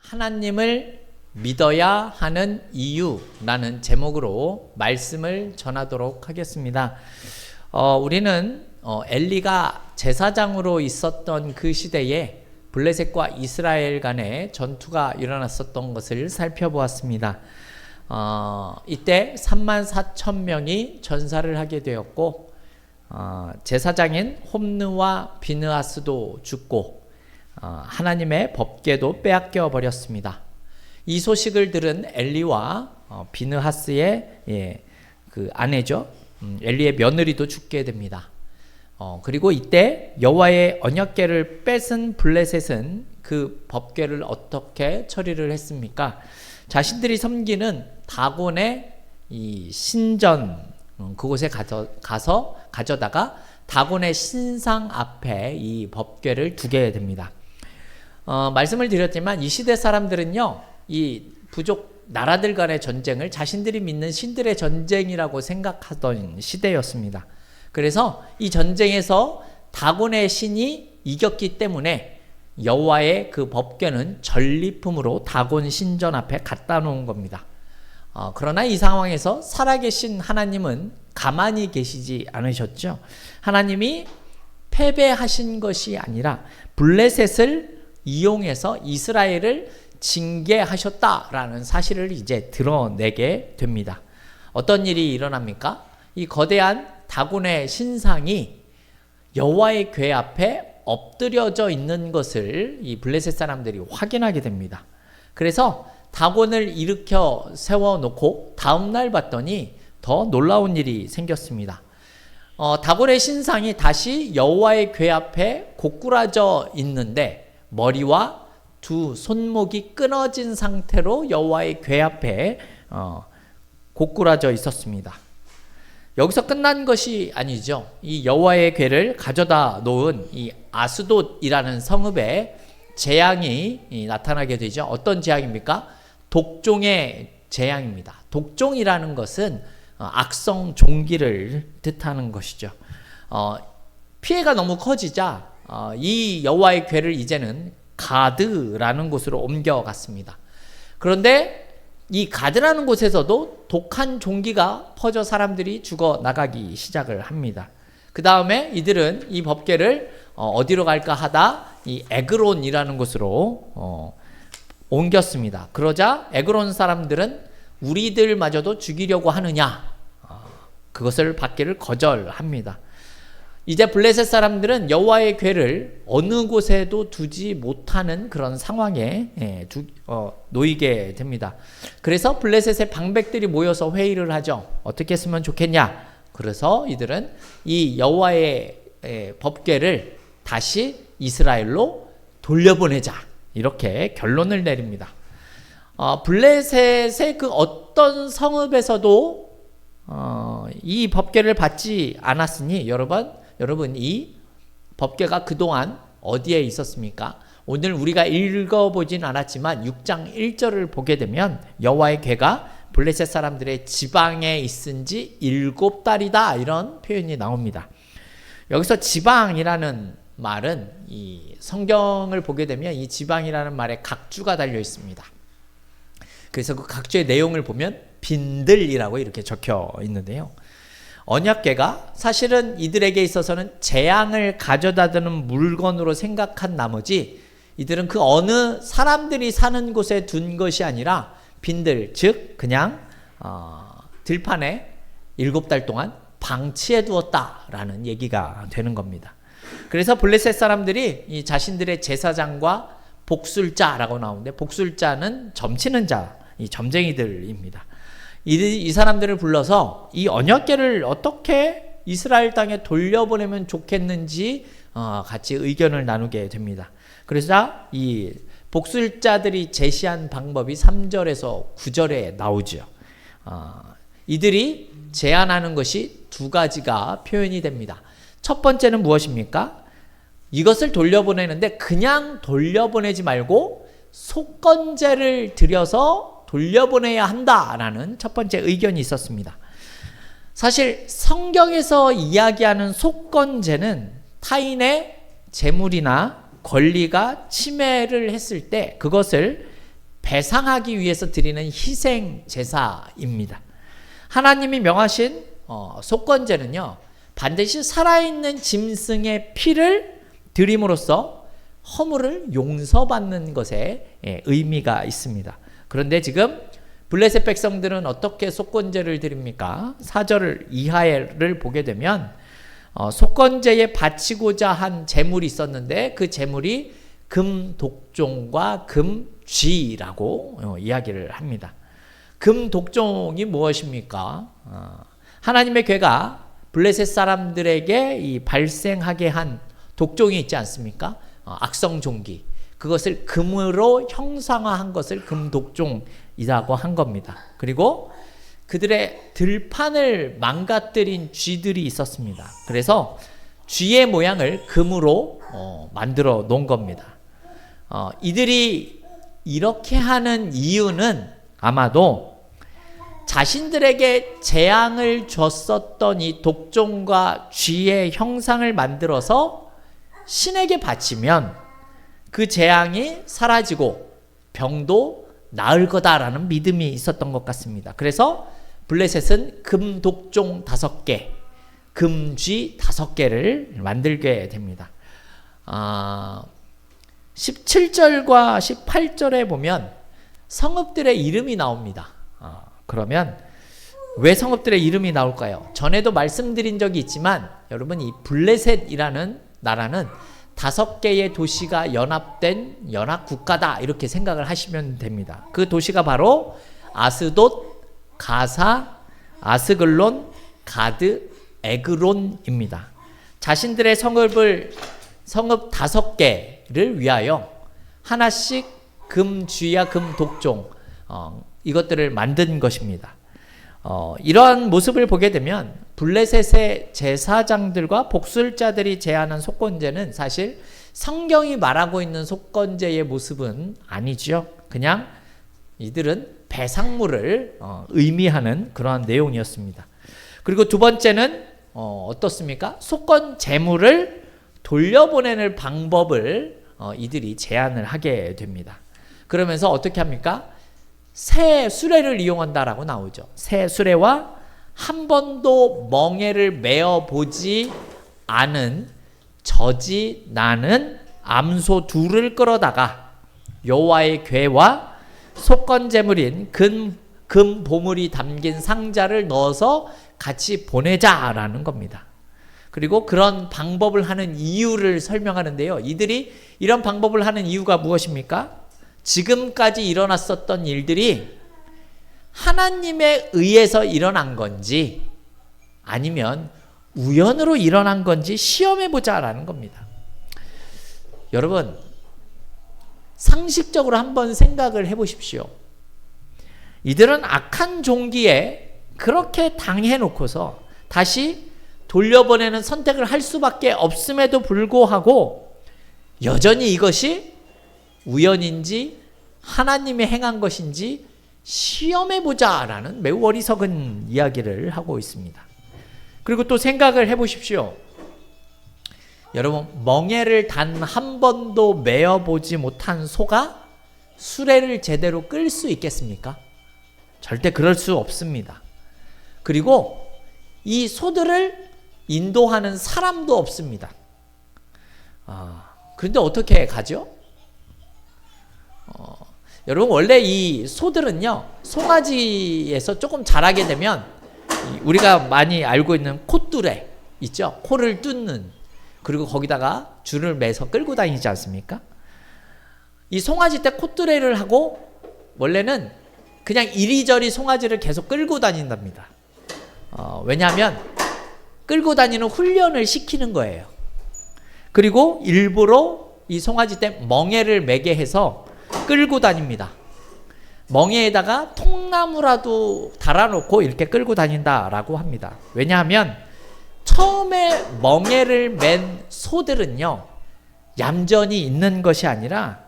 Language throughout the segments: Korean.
하나님을 믿어야 하는 이유라는 제목으로 말씀을 전하도록 하겠습니다. 우리는 엘리가 제사장으로 있었던 그 시대에 블레셋과 이스라엘 간의 전투가 일어났었던 것을 살펴보았습니다. 이때 34,000명이 전사를 하게 되었고 제사장인 홈느와 비느하스도 죽고 하나님의 법궤도 빼앗겨 버렸습니다. 이 소식을 들은 엘리와 비느하스의 그 아내죠. 엘리의 며느리도 죽게 됩니다. 그리고 이때 여호와의 언약궤를 뺏은 블레셋은 그 법궤를 어떻게 처리를 했습니까? 자신들이 섬기는 다곤의 이 신전 그곳에 가서 가져다가 다곤의 신상 앞에 이 법궤를 두게 됩니다. 말씀을 드렸지만 이 시대 사람들은요, 이 부족 나라들 간의 전쟁을 자신들이 믿는 신들의 전쟁이라고 생각하던 시대였습니다. 그래서 이 전쟁에서 다곤의 신이 이겼기 때문에 여호와의 그 법궤는 전리품으로 다곤 신전 앞에 갖다 놓은 겁니다. 그러나 이 상황에서 살아계신 하나님은 가만히 계시지 않으셨죠. 하나님이 패배하신 것이 아니라 블레셋을 이용해서 이스라엘을 징계하셨다라는 사실을 이제 드러내게 됩니다. 어떤 일이 일어납니까? 이 거대한 다곤의 신상이 여호와의 궤 앞에 엎드려져 있는 것을 이 블레셋 사람들이 확인하게 됩니다. 그래서 다곤을 일으켜 세워놓고 다음날 봤더니 더 놀라운 일이 생겼습니다. 다곤의 신상이 다시 여호와의 궤 앞에 고꾸라져 있는데 머리와 두 손목이 끊어진 상태로 여호와의 궤 앞에 고꾸라져 있었습니다. 여기서 끝난 것이 아니죠. 이 여호와의 궤를 가져다 놓은 이 아스돗이라는 성읍에 재앙이 나타나게 되죠. 어떤 재앙입니까? 독종의 재앙입니다. 독종이라는 것은 악성 종기를 뜻하는 것이죠. 피해가 너무 커지자 이 여호와의 궤를 이제는 가드라는 곳으로 옮겨갔습니다. 그런데 이 가드라는 곳에서도 독한 종기가 퍼져 사람들이 죽어 나가기 시작을 합니다. 그 다음에 이들은 이 법궤를 어디로 갈까 하다 이 에그론이라는 곳으로 옮겼습니다. 그러자 에그론 사람들은 우리들마저도 죽이려고 하느냐, 그것을 받기를 거절합니다. 이제 블레셋 사람들은 여호와의 궤를 어느 곳에도 두지 못하는 그런 상황에 놓이게 됩니다. 그래서 블레셋의 방백들이 모여서 회의를 하죠. 어떻게 했으면 좋겠냐? 그래서 이들은 이 여호와의 법궤를 다시 이스라엘로 돌려보내자, 이렇게 결론을 내립니다. 블레셋의 그 어떤 성읍에서도 이 법궤를 받지 않았으니 여러분 이 법궤가 그동안 어디에 있었습니까? 오늘 우리가 읽어보진 않았지만 6장 1절을 보게 되면 여호와의 궤가 블레셋 사람들의 지방에 있은 지 7달이다, 이런 표현이 나옵니다. 여기서 지방이라는 말은 이 성경을 보게 되면 이 지방이라는 말에 각주가 달려 있습니다. 그래서 그 각주의 내용을 보면 빈들이라고 이렇게 적혀 있는데요. 언약궤가 사실은 이들에게 있어서는 재앙을 가져다드는 물건으로 생각한 나머지 이들은 그 어느 사람들이 사는 곳에 둔 것이 아니라 빈들, 즉 그냥 들판에 7달 동안 방치해 두었다라는 얘기가 되는 겁니다. 그래서 블레셋 사람들이 이 자신들의 제사장과 복술자라고 나오는데, 복술자는 점치는 자, 이 점쟁이들입니다. 이 사람들을 불러서 이 언약궤를 어떻게 이스라엘 땅에 돌려보내면 좋겠는지 같이 의견을 나누게 됩니다. 그래서 이 복술자들이 제시한 방법이 3절에서 9절에 나오죠. 이들이 제안하는 것이 두 가지가 표현이 됩니다. 첫 번째는 무엇입니까? 이것을 돌려보내는데 그냥 돌려보내지 말고 속건제를 드려서 돌려보내야 한다라는 첫 번째 의견이 있었습니다. 사실 성경에서 이야기하는 속건제는 타인의 재물이나 권리가 침해를 했을 때 그것을 배상하기 위해서 드리는 희생 제사입니다. 하나님이 명하신 속건제는요, 반드시 살아있는 짐승의 피를 드림으로써 허물을 용서받는 것에 의미가 있습니다. 그런데 지금 블레셋 백성들은 어떻게 속건제를 드립니까? 4절 이하를 보게 되면 속건제에 바치고자 한 제물이 있었는데 그 제물이 금독종과 금쥐라고 이야기를 합니다. 금독종이 무엇입니까? 하나님의 궤가 블레셋 사람들에게 이 발생하게 한 독종이 있지 않습니까? 악성종기. 그것을 금으로 형상화한 것을 금독종이라고 한 겁니다. 그리고 그들의 들판을 망가뜨린 쥐들이 있었습니다. 그래서 쥐의 모양을 금으로 만들어 놓은 겁니다. 이들이 이렇게 하는 이유는 아마도 자신들에게 재앙을 줬었던 이 독종과 쥐의 형상을 만들어서 신에게 바치면 그 재앙이 사라지고 병도 나을 거다라는 믿음이 있었던 것 같습니다. 그래서 블레셋은 금독종 5개, 금쥐 5개를 만들게 됩니다. 17절과 18절에 보면 성읍들의 이름이 나옵니다. 그러면 왜 성읍들의 이름이 나올까요? 전에도 말씀드린 적이 있지만 여러분, 이 블레셋이라는 나라는 5개의 도시가 연합된 연합국가다 이렇게 생각을 하시면 됩니다. 그 도시가 바로 아스돗, 가사, 아스글론, 가드, 에그론입니다. 자신들의 성읍 5개를 위하여 하나씩 금쥐야 금독종 이것들을 만든 것입니다. 이러한 모습을 보게 되면 블레셋의 제사장들과 복술자들이 제안한 속건제는 사실 성경이 말하고 있는 속건제의 모습은 아니죠. 그냥 이들은 배상물을 의미하는 그러한 내용이었습니다. 그리고 두 번째는 어떻습니까? 속건 제물을 돌려보내는 방법을 이들이 제안을 하게 됩니다. 그러면서 어떻게 합니까? 새 수레를 이용한다라고 나오죠. 새 수레와 한 번도 멍에를 메어 보지 않은 젖이 나는 암소 2를 끌어다가 여호와의 궤와 속건 제물인 금 보물이 담긴 상자를 넣어서 같이 보내자라는 겁니다. 그리고 그런 방법을 하는 이유를 설명하는데요. 이들이 이런 방법을 하는 이유가 무엇입니까? 지금까지 일어났었던 일들이 하나님에 의해서 일어난 건지 아니면 우연으로 일어난 건지 시험해보자라는 겁니다. 여러분, 상식적으로 한번 생각을 해보십시오. 이들은 악한 종기에 그렇게 당해놓고서 다시 돌려보내는 선택을 할 수밖에 없음에도 불구하고 여전히 이것이 우연인지 하나님이 행한 것인지 시험해보자라는 매우 어리석은 이야기를 하고 있습니다. 그리고 또 생각을 해보십시오. 여러분, 멍에를 단 한 번도 메어보지 못한 소가 수레를 제대로 끌 수 있겠습니까? 절대 그럴 수 없습니다. 그리고 이 소들을 인도하는 사람도 없습니다. 그런데 어떻게 가죠? 여러분, 원래 이 소들은요, 송아지에서 조금 자라게 되면 우리가 많이 알고 있는 콧뚜레 있죠? 코를 뚫는, 그리고 거기다가 줄을 매서 끌고 다니지 않습니까? 이 송아지 때 콧뚜레를 하고 원래는 그냥 이리저리 송아지를 계속 끌고 다닌답니다. 왜냐하면 끌고 다니는 훈련을 시키는 거예요. 그리고 일부러 이 송아지 때 멍에를 매게 해서 끌고 다닙니다. 멍에에다가 통나무라도 달아놓고 이렇게 끌고 다닌다라고 합니다. 왜냐하면 처음에 멍에를 맨 소들은요, 얌전히 있는 것이 아니라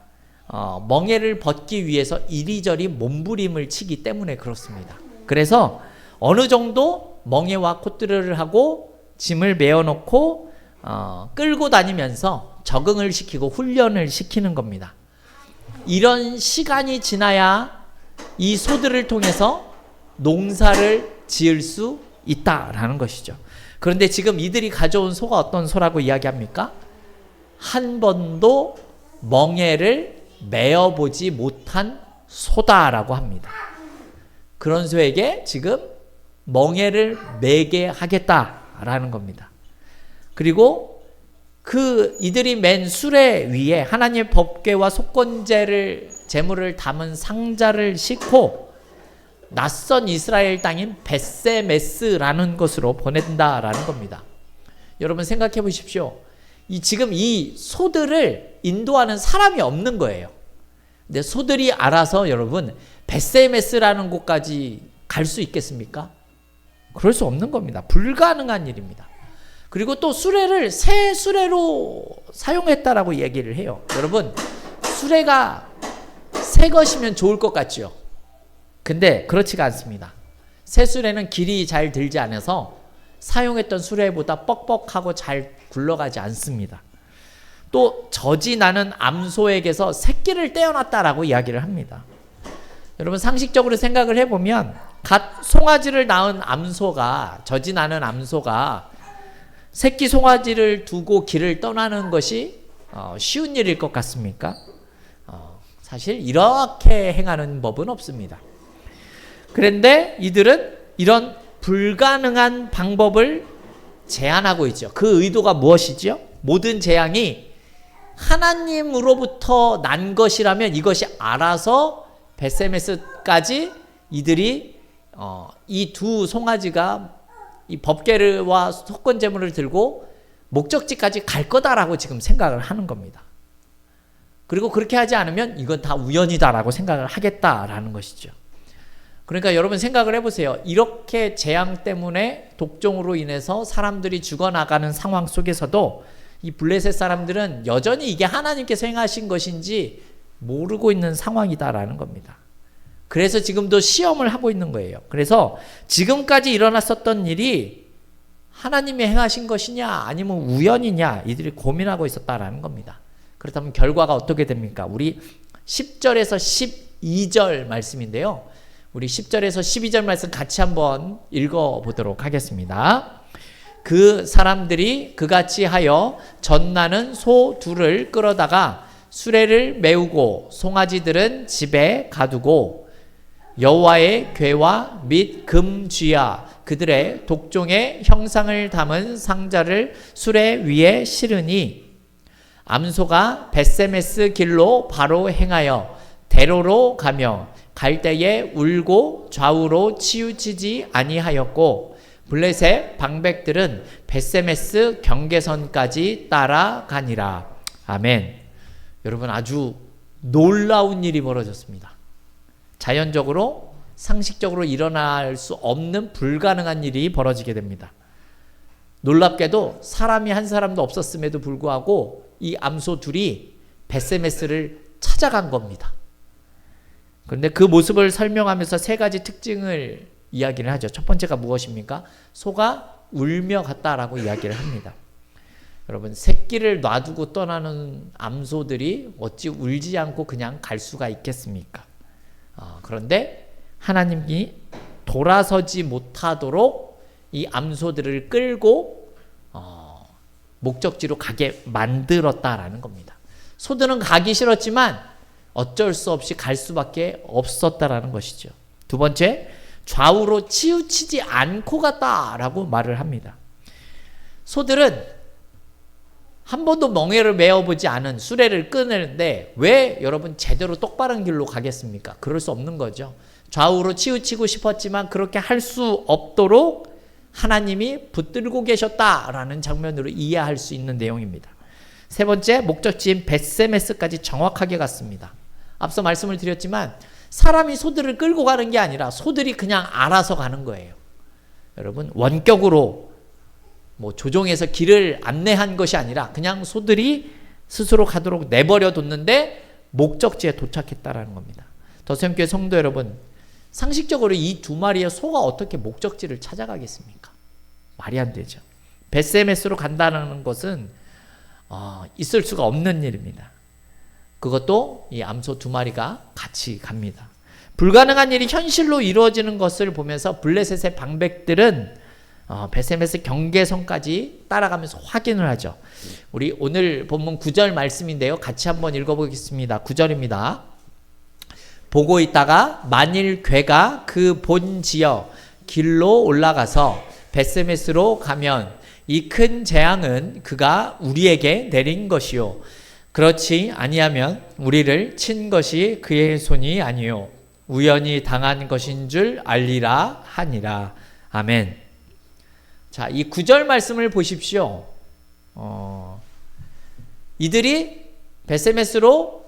멍에를 벗기 위해서 이리저리 몸부림을 치기 때문에 그렇습니다. 그래서 어느 정도 멍에와 콧뚜레를 하고 짐을 메어놓고 끌고 다니면서 적응을 시키고 훈련을 시키는 겁니다. 이런 시간이 지나야 이 소들을 통해서 농사를 지을 수 있다라는 것이죠. 그런데 지금 이들이 가져온 소가 어떤 소라고 이야기합니까? 한 번도 멍에를 메어보지 못한 소다라고 합니다. 그런 소에게 지금 멍에를 매게 하겠다라는 겁니다. 그리고 이들이 맨 수레 위에 하나님의 법궤와 속건제를 제물을 담은 상자를 싣고 낯선 이스라엘 땅인 벳세메스라는 곳으로 보낸다라는 겁니다. 여러분 생각해 보십시오. 지금 이 소들을 인도하는 사람이 없는 거예요. 근데 소들이 알아서 여러분 벳세메스라는 곳까지 갈 수 있겠습니까? 그럴 수 없는 겁니다. 불가능한 일입니다. 그리고 또 수레를 새 수레로 사용했다라고 얘기를 해요. 여러분 수레가 새 것이면 좋을 것 같죠? 근데 그렇지가 않습니다. 새 수레는 길이 잘 들지 않아서 사용했던 수레보다 뻑뻑하고 잘 굴러가지 않습니다. 또 젖이 나는 암소에게서 새끼를 떼어놨다라고 이야기를 합니다. 여러분 상식적으로 생각을 해보면 갓 송아지를 낳은 암소가, 젖이 나는 암소가 새끼 송아지를 두고 길을 떠나는 것이 쉬운 일일 것 같습니까? 사실 이렇게 행하는 법은 없습니다. 그런데 이들은 이런 불가능한 방법을 제안하고 있죠. 그 의도가 무엇이죠? 모든 재앙이 하나님으로부터 난 것이라면 이것이 알아서 벳세메스까지 이들이 이 두 송아지가 이 법궤와 속건제물을 들고 목적지까지 갈 거다라고 지금 생각을 하는 겁니다. 그리고 그렇게 하지 않으면 이건 다 우연이다라고 생각을 하겠다라는 것이죠. 그러니까 여러분 생각을 해보세요. 이렇게 재앙 때문에 독종으로 인해서 사람들이 죽어나가는 상황 속에서도 이 블레셋 사람들은 여전히 이게 하나님께서 행하신 것인지 모르고 있는 상황이다라는 겁니다. 그래서 지금도 시험을 하고 있는 거예요. 그래서 지금까지 일어났었던 일이 하나님이 행하신 것이냐 아니면 우연이냐 이들이 고민하고 있었다라는 겁니다. 그렇다면 결과가 어떻게 됩니까? 우리 10절에서 12절 말씀인데요. 우리 10절에서 12절 말씀 같이 한번 읽어보도록 하겠습니다. 그 사람들이 그같이 하여 젖나는 소 둘을 끌어다가 수레를 메우고 송아지들은 집에 가두고 여호와의 궤와 및 금쥐야 그들의 독종의 형상을 담은 상자를 수레 위에 실으니 암소가 벳세메스 길로 바로 행하여 대로로 가며 갈 때에 울고 좌우로 치우치지 아니하였고 블레셋 방백들은 벳세메스 경계선까지 따라가니라. 아멘. 여러분 아주 놀라운 일이 벌어졌습니다. 자연적으로 상식적으로 일어날 수 없는 불가능한 일이 벌어지게 됩니다. 놀랍게도 사람이 한 사람도 없었음에도 불구하고 이 암소 둘이 벳세메스를 찾아간 겁니다. 그런데 그 모습을 설명하면서 세 가지 특징을 이야기를 하죠. 첫 번째가 무엇입니까? 소가 울며 갔다라고 이야기를 합니다. 여러분 새끼를 놔두고 떠나는 암소들이 어찌 울지 않고 그냥 갈 수가 있겠습니까? 그런데 하나님이 돌아서지 못하도록 이 암소들을 끌고 목적지로 가게 만들었다라는 겁니다. 소들은 가기 싫었지만 어쩔 수 없이 갈 수밖에 없었다라는 것이죠. 두 번째, 좌우로 치우치지 않고 갔다라고 말을 합니다. 소들은 한 번도 멍에를 메어보지 않은 수레를 끊는데 왜 여러분 제대로 똑바른 길로 가겠습니까? 그럴 수 없는 거죠. 좌우로 치우치고 싶었지만 그렇게 할 수 없도록 하나님이 붙들고 계셨다라는 장면으로 이해할 수 있는 내용입니다. 세 번째, 목적지인 벳세메스까지 정확하게 갔습니다. 앞서 말씀을 드렸지만 사람이 소들을 끌고 가는 게 아니라 소들이 그냥 알아서 가는 거예요. 여러분 원격으로 조종해서 길을 안내한 것이 아니라 그냥 소들이 스스로 가도록 내버려 뒀는데 목적지에 도착했다라는 겁니다. 더샘교회 성도 여러분, 상식적으로 이 두 마리의 소가 어떻게 목적지를 찾아가겠습니까? 말이 안 되죠. 벳세메스로 간다는 것은 있을 수가 없는 일입니다. 그것도 이 암소 2마리가 같이 갑니다. 불가능한 일이 현실로 이루어지는 것을 보면서 블레셋의 방백들은 베세메스 경계선까지 따라가면서 확인을 하죠. 우리 오늘 본문 9절 말씀인데요. 같이 한번 읽어보겠습니다. 9절입니다. 보고 있다가 만일 괴가 그 본 지역 길로 올라가서 베세메스로 가면 이 큰 재앙은 그가 우리에게 내린 것이요 그렇지 아니하면 우리를 친 것이 그의 손이 아니요 우연히 당한 것인 줄 알리라 하니라. 아멘. 자, 이 9절 말씀을 보십시오. 이들이 베세메스로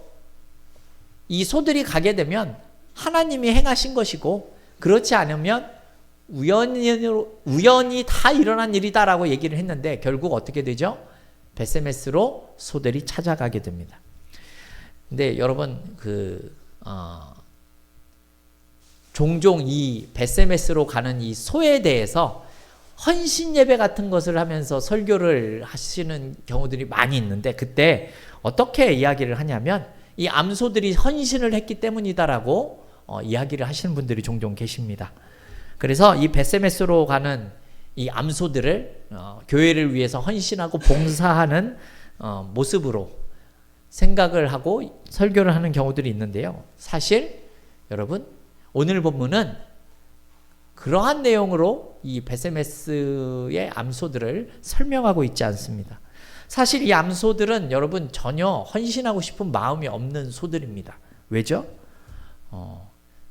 이 소들이 가게 되면 하나님이 행하신 것이고 그렇지 않으면 우연히 다 일어난 일이다라고 얘기를 했는데 결국 어떻게 되죠? 베세메스로 소들이 찾아가게 됩니다. 근데 여러분 종종 이 베세메스로 가는 이 소에 대해서 헌신 예배 같은 것을 하면서 설교를 하시는 경우들이 많이 있는데 그때 어떻게 이야기를 하냐면 이 암소들이 헌신을 했기 때문이다라고 이야기를 하시는 분들이 종종 계십니다. 그래서 이 베세메스로 가는 이 암소들을 교회를 위해서 헌신하고 봉사하는 모습으로 생각을 하고 설교를 하는 경우들이 있는데요. 사실 여러분 오늘 본문은 그러한 내용으로 이 베세메스의 암소들을 설명하고 있지 않습니다. 사실 이 암소들은 여러분 전혀 헌신하고 싶은 마음이 없는 소들입니다. 왜죠?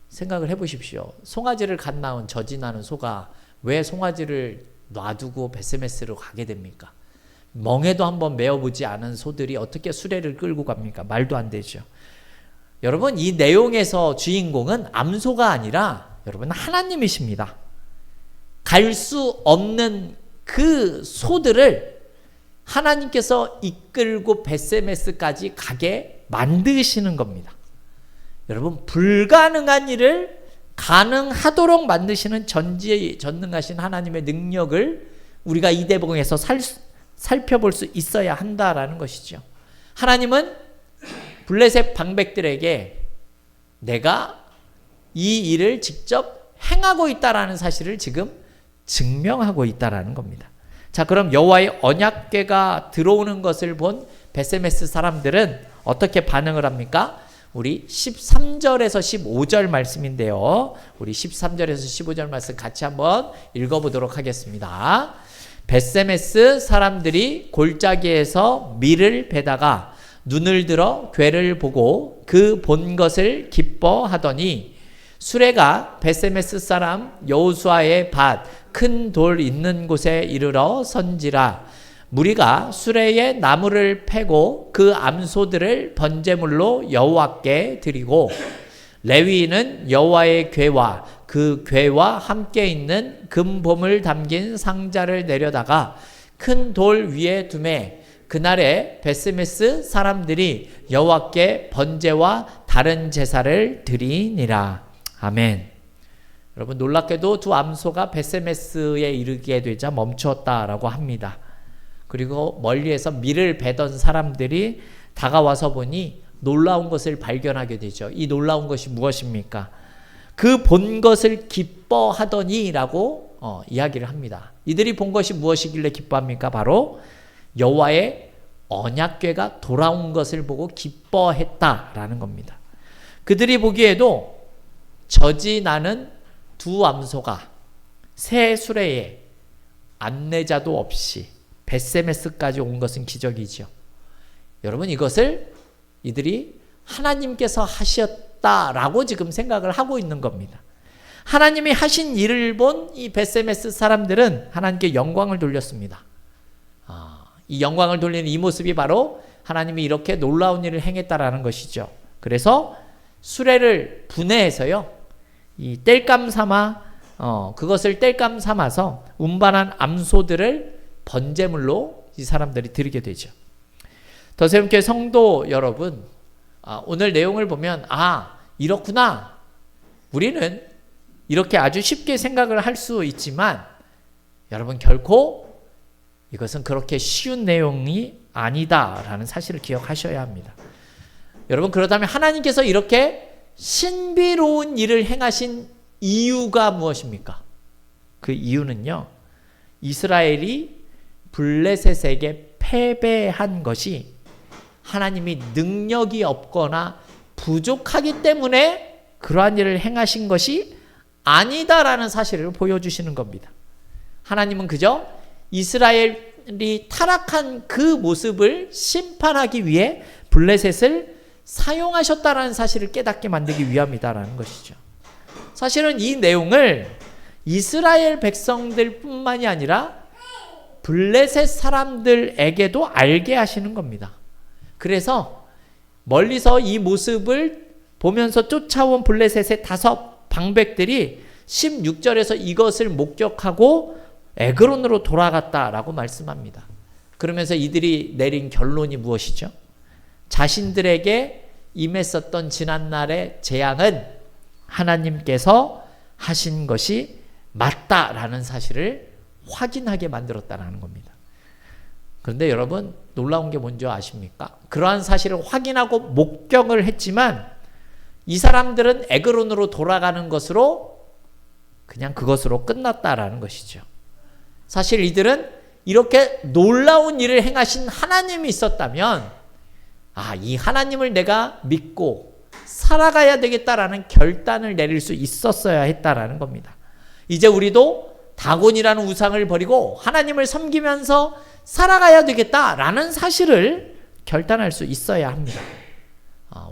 생각을 해보십시오. 송아지를 갓 낳은 젖이 나는 소가 왜 송아지를 놔두고 베세메스로 가게 됩니까? 멍에도 한번 메어보지 않은 소들이 어떻게 수레를 끌고 갑니까? 말도 안 되죠. 여러분 이 내용에서 주인공은 암소가 아니라 여러분 하나님이십니다. 갈 수 없는 그 소들을 하나님께서 이끌고 베세메스까지 가게 만드시는 겁니다. 여러분 불가능한 일을 가능하도록 만드시는 전지전능하신 하나님의 능력을 우리가 이 대목에서 살펴볼 수 있어야 한다라는 것이죠. 하나님은 블레셋 방백들에게 내가 이 일을 직접 행하고 있다라는 사실을 지금 증명하고 있다라는 겁니다. 자, 그럼 여호와의 언약궤가 들어오는 것을 본 베세메스 사람들은 어떻게 반응을 합니까? 우리 13절에서 15절 말씀인데요. 우리 13절에서 15절 말씀 같이 한번 읽어보도록 하겠습니다. 베세메스 사람들이 골짜기에서 밀을 베다가 눈을 들어 궤를 보고 그 본 것을 기뻐하더니 수레가 베세메스 사람 여호수아의 밭 큰 돌 있는 곳에 이르러 선지라. 무리가 수레에 나무를 패고 그 암소들을 번제물로 여호와께 드리고 레위인은 여호와의 궤와 그 궤와 함께 있는 금보물 담긴 상자를 내려다가 큰 돌 위에 두매 그날에 베세메스 사람들이 여호와께 번제와 다른 제사를 드리니라. 아멘. 여러분 놀랍게도 두 암소가 베세메스에 이르게 되자 멈추었다라고 합니다. 그리고 멀리에서 밀을 베던 사람들이 다가와서 보니 놀라운 것을 발견하게 되죠. 이 놀라운 것이 무엇입니까? 그 본 것을 기뻐하더니 라고 이야기를 합니다. 이들이 본 것이 무엇이길래 기뻐합니까? 바로 여호와의 언약궤가 돌아온 것을 보고 기뻐했다라는 겁니다. 그들이 보기에도 젖이 나는 두 암소가 새 수레에 안내자도 없이 베세메스까지 온 것은 기적이죠. 여러분 이것을 이들이 하나님께서 하셨다라고 지금 생각을 하고 있는 겁니다. 하나님이 하신 일을 본 이 베세메스 사람들은 하나님께 영광을 돌렸습니다. 이 영광을 돌리는 이 모습이 바로 하나님이 이렇게 놀라운 일을 행했다라는 것이죠. 그래서 수레를 분해해서요. 이 땔감 삼아 그것을 땔감 삼아서 운반한 암소들을 번제물로 이 사람들이 드리게 되죠. 더세움교회 성도 여러분, 오늘 내용을 보면 이렇구나. 우리는 이렇게 아주 쉽게 생각을 할 수 있지만 여러분 결코 이것은 그렇게 쉬운 내용이 아니다라는 사실을 기억하셔야 합니다. 여러분, 그렇다면 하나님께서 이렇게 신비로운 일을 행하신 이유가 무엇입니까? 그 이유는요, 이스라엘이 블레셋에게 패배한 것이 하나님이 능력이 없거나 부족하기 때문에 그러한 일을 행하신 것이 아니다라는 사실을 보여주시는 겁니다. 하나님은 그저 이스라엘이 타락한 그 모습을 심판하기 위해 블레셋을 사용하셨다라는 사실을 깨닫게 만들기 위함이다라는 것이죠. 사실은 이 내용을 이스라엘 백성들뿐만이 아니라 블레셋 사람들에게도 알게 하시는 겁니다. 그래서 멀리서 이 모습을 보면서 쫓아온 블레셋의 5 방백들이 16절에서 이것을 목격하고 에그론으로 돌아갔다라고 말씀합니다. 그러면서 이들이 내린 결론이 무엇이죠? 자신들에게 임했었던 지난날의 재앙은 하나님께서 하신 것이 맞다라는 사실을 확인하게 만들었다는 겁니다. 그런데 여러분, 놀라운 게 뭔지 아십니까? 그러한 사실을 확인하고 목격을 했지만 이 사람들은 에그론으로 돌아가는 것으로 그냥 그것으로 끝났다라는 것이죠. 사실 이들은 이렇게 놀라운 일을 행하신 하나님이 있었다면, 이 하나님을 내가 믿고 살아가야 되겠다라는 결단을 내릴 수 있었어야 했다라는 겁니다. 이제 우리도 다곤이라는 우상을 버리고 하나님을 섬기면서 살아가야 되겠다라는 사실을 결단할 수 있어야 합니다.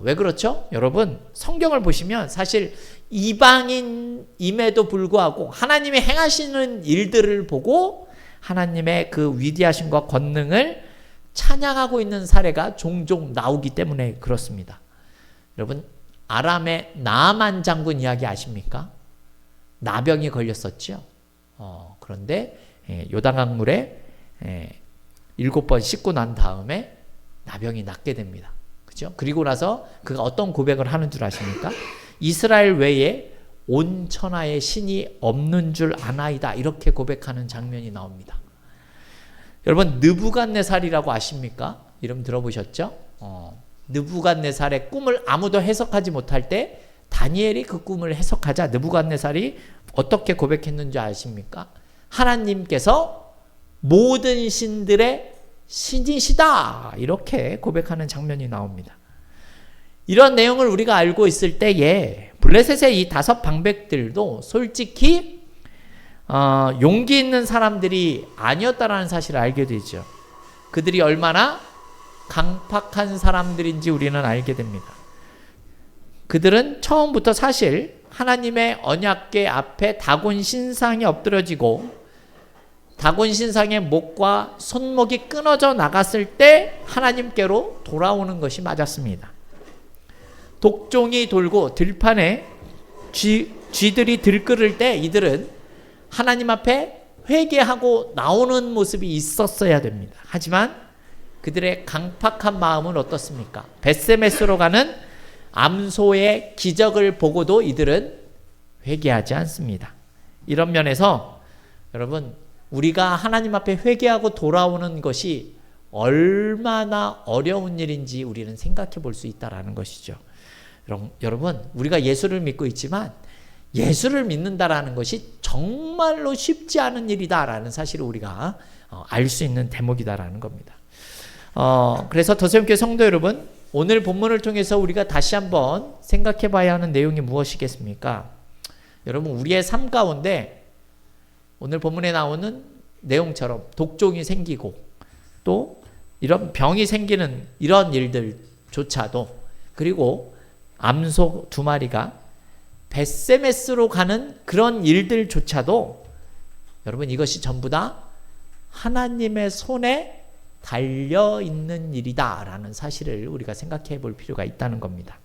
왜 그렇죠? 여러분, 성경을 보시면 사실 이방인임에도 불구하고 하나님이 행하시는 일들을 보고 하나님의 그 위대하심과 권능을 찬양하고 있는 사례가 종종 나오기 때문에 그렇습니다. 여러분, 아람의 나아만 장군 이야기 아십니까? 나병이 걸렸었죠. 그런데 요단강물에 7번 씻고 난 다음에 나병이 낫게 됩니다. 그죠? 그리고 나서 그가 어떤 고백을 하는 줄 아십니까? 이스라엘 외에 온 천하에 신이 없는 줄 아나이다, 이렇게 고백하는 장면이 나옵니다. 여러분, 느부갓네살이라고 아십니까? 이름 들어보셨죠? 느부갓네살의 꿈을 아무도 해석하지 못할 때 다니엘이 그 꿈을 해석하자 느부갓네살이 어떻게 고백했는지 아십니까? 하나님께서 모든 신들의 신이시다, 이렇게 고백하는 장면이 나옵니다. 이런 내용을 우리가 알고 있을 때에 블레셋의 이 5 방백들도 솔직히 용기 있는 사람들이 아니었다라는 사실을 알게 되죠. 그들이 얼마나 강팍한 사람들인지 우리는 알게 됩니다. 그들은 처음부터 사실 하나님의 언약궤 앞에 다곤 신상이 엎드려지고 다곤 신상의 목과 손목이 끊어져 나갔을 때 하나님께로 돌아오는 것이 맞았습니다. 독종이 돌고 들판에 쥐들이 들끓을 때 이들은 하나님 앞에 회개하고 나오는 모습이 있었어야 됩니다. 하지만 그들의 강팍한 마음은 어떻습니까? 벳세메스로 가는 암소의 기적을 보고도 이들은 회개하지 않습니다. 이런 면에서 여러분, 우리가 하나님 앞에 회개하고 돌아오는 것이 얼마나 어려운 일인지 우리는 생각해 볼 수 있다는 것이죠. 여러분, 우리가 예수를 믿고 있지만 예수를 믿는다라는 것이 정말로 쉽지 않은 일이다라는 사실을 우리가 알 수 있는 대목이다라는 겁니다. 그래서 더세움교회 성도 여러분, 오늘 본문을 통해서 우리가 다시 한번 생각해 봐야 하는 내용이 무엇이겠습니까? 여러분, 우리의 삶 가운데 오늘 본문에 나오는 내용처럼 독종이 생기고 또 이런 병이 생기는 이런 일들조차도, 그리고 암소 2마리가 벳세메스로 가는 그런 일들조차도 여러분, 이것이 전부 다 하나님의 손에 달려있는 일이다라는 사실을 우리가 생각해 볼 필요가 있다는 겁니다.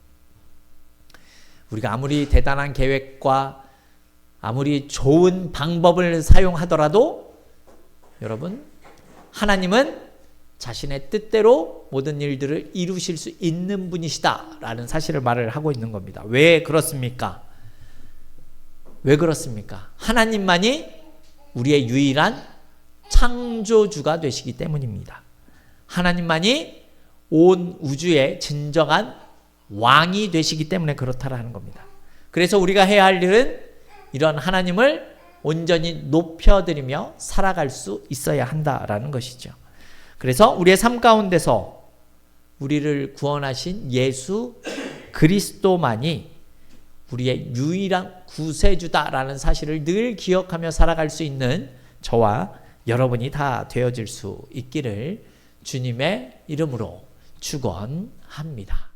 우리가 아무리 대단한 계획과 아무리 좋은 방법을 사용하더라도 여러분, 하나님은 자신의 뜻대로 모든 일들을 이루실 수 있는 분이시다라는 사실을 말을 하고 있는 겁니다. 왜 그렇습니까? 왜 그렇습니까? 하나님만이 우리의 유일한 창조주가 되시기 때문입니다. 하나님만이 온 우주의 진정한 왕이 되시기 때문에 그렇다라는 겁니다. 그래서 우리가 해야 할 일은 이런 하나님을 온전히 높여드리며 살아갈 수 있어야 한다라는 것이죠. 그래서 우리의 삶 가운데서 우리를 구원하신 예수 그리스도만이 우리의 유일한 구세주다라는 사실을 늘 기억하며 살아갈 수 있는 저와 여러분이 다 되어질 수 있기를 주님의 이름으로 축원합니다.